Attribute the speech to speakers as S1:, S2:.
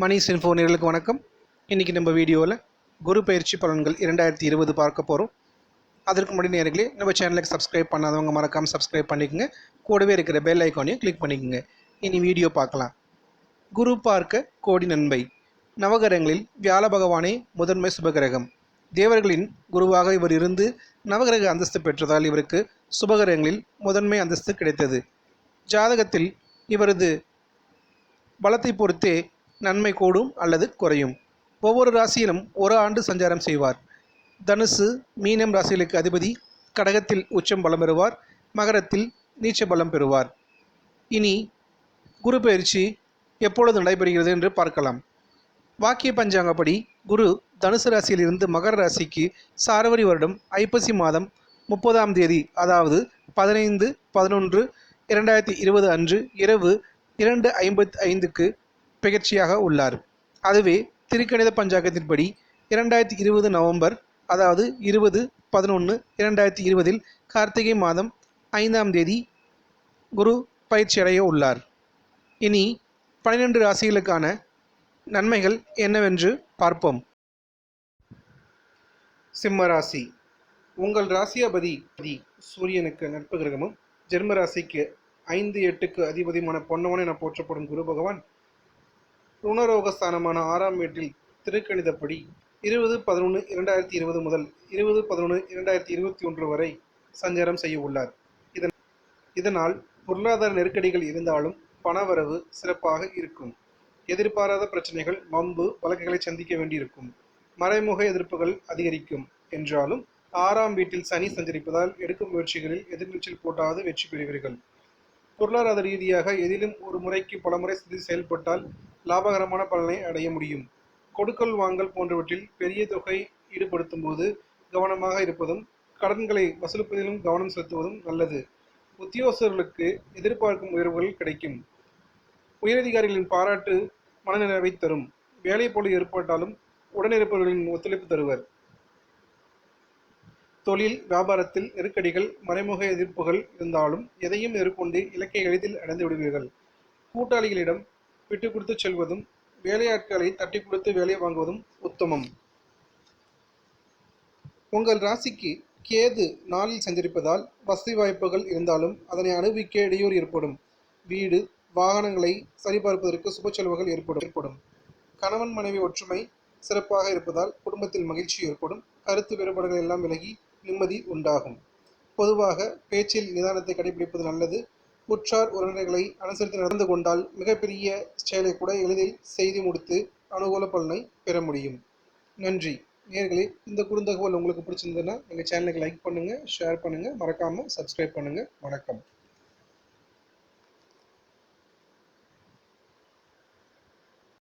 S1: மணி சென்ஃபோ நேயர்களுக்கு வணக்கம். இன்றைக்கி நம்ம வீடியோவில் குரு பயிற்சி பலன்கள் 2020 பார்க்க போகிறோம். அதற்கு முன்னாடி நேயர்களே, நம்ம சேனலுக்கு சப்ஸ்கிரைப் பண்ணாதவங்க மறக்காமல் சப்ஸ்கிரைப் பண்ணிக்கோங்க. கூடவே இருக்கிற பெல் ஐக்கானையும் கிளிக் பண்ணிக்கோங்க. இனி வீடியோ பார்க்கலாம். குரு பார்க்க கோடி நன்மை. நவகிரகங்களில் வியாழ பகவானே முதன்மை சுபகிரகம். தேவர்களின் குருவாக இவர் இருந்து நவகிரக அந்தஸ்து பெற்றதால் இவருக்கு சுபகிரகங்களில் முதன்மை அந்தஸ்து கிடைத்தது. ஜாதகத்தில் இவரது பலத்தை பொறுத்தே நன்மை கூடும் அல்லது குறையும். ஒவ்வொரு ராசியிலும் ஒரு ஆண்டு சஞ்சாரம் செய்வார். தனுசு மீனம் ராசிகளுக்கு அதிபதி கடகத்தில் உச்சம் பலம் பெறுவார், மகரத்தில் நீச்ச பலம் பெறுவார். இனி குரு பயிற்சி எப்பொழுது நடைபெறுகிறது என்று பார்க்கலாம். வாக்கிய பஞ்சாங்கப்படி குரு தனுசு ராசியிலிருந்து மகர ராசிக்கு சார்வரி வருடம் ஐப்பசி மாதம் 30ஆம் தேதி, அதாவது 15/11/2020 அன்று இரவு 2:55க்கு பெயர்ச்சியாக உள்ளார். அதுவே திருக்கணித பஞ்சாங்கத்தின்படி 2020 நவம்பர், அதாவது 20/11/2020 கார்த்திகை மாதம் 5ஆம் தேதி குரு பயிற்சியடைய உள்ளார். இனி 12 ராசிகளுக்கான நன்மைகள் என்னவென்று பார்ப்போம். சிம்ம ராசி. உங்கள் ராசியாபதி சூரியனுக்கு நட்பு கிரகமும் ஜென்ம ராசிக்கு 5-8க்கு அதிபதியுமான பொன்னவன் என போற்றப்படும் குரு பகவான் ருணரோகஸ்தானமான 6ஆம் வீட்டில் திருக்கணிதப்படி 20/11/2020 முதல் 20/11/2021 வரை சஞ்சாரம் செய்ய உள்ளார். இதனால் பொருளாதார நெருக்கடிகள் இருந்தாலும் பணவரவு சிறப்பாக இருக்கும். எதிர்பாராத பிரச்சனைகள், வம்பு வழக்குகளை சந்திக்க வேண்டியிருக்கும். மறைமுக எதிர்ப்புகள் அதிகரிக்கும். என்றாலும் 6ஆம் வீட்டில் சனி சஞ்சரிப்பதால் எடுக்கும் முயற்சிகளில் எதிர்நீச்சல் போட்டாவது வெற்றி பெறுவீர்கள். பொருளாதார ரீதியாக எதிலும் ஒரு முறைக்கு பலமுறை செயல்பட்டால் லாபகரமான பலனை அடைய முடியும். கொடுக்கல் வாங்கல் போன்றவற்றில் பெரிய தொகை ஈடுபடுத்தும் போது கவனமாக இருப்பதும் கடன்களை வசூலிப்பதிலும் கவனம் செலுத்துவதும் நல்லது. உத்தியோகஸ்தர்களுக்கு எதிர்பார்க்கும் உயர்வுகள் கிடைக்கும். உயரதிகாரிகளின் பாராட்டு மனநிறைவை தரும். வேலை போல ஏற்பட்டாலும் உடனிருப்பவர்களின் ஒத்துழைப்பு தருவர். தொழில் வியாபாரத்தில் நெருக்கடிகள், மறைமுக எதிர்ப்புகள் இருந்தாலும் எதையும் எதிர்கொண்டு இலக்கை எளிதில் அடைந்து விடுவீர்கள். கூட்டாளிகளிடம் விட்டு கொடுத்து செல்வதும் வேலையாட்களை தட்டி கொடுத்து வேலை வாங்குவதும் உத்தமம். உங்கள் ராசிக்கு கேது நாளில் சஞ்சரிப்பதால் வசதி வாய்ப்புகள் இருந்தாலும் அதனை அனுபவிக்க இடையூறு ஏற்படும். வீடு வாகனங்களை சரிபார்ப்பதற்கு சுப செலவுகள் ஏற்படும். கணவன் மனைவி ஒற்றுமை சிறப்பாக இருப்பதால் குடும்பத்தில் மகிழ்ச்சி ஏற்படும். கருத்து வேறுபாடுகள் எல்லாம் விலகி நிம்மதி உண்டாகும். பொதுவாக பேச்சில் நிதானத்தை கடைபிடிப்பது நல்லது. உற்றார் உறவினர்களை அனுசரித்து நடந்து கொண்டால் மிகப்பெரிய செயலை கூட எளிதில் செய்து முடித்து அனுகூல பலனை பெற முடியும். நன்றி நேயர்களே. இந்த குறுந்தகவல் உங்களுக்கு பிடிச்சிருந்ததுன்னா எங்கள் சேனலுக்கு லைக் பண்ணுங்கள், ஷேர் பண்ணுங்கள், மறக்காமல் சப்ஸ்கிரைப் பண்ணுங்கள். வணக்கம்.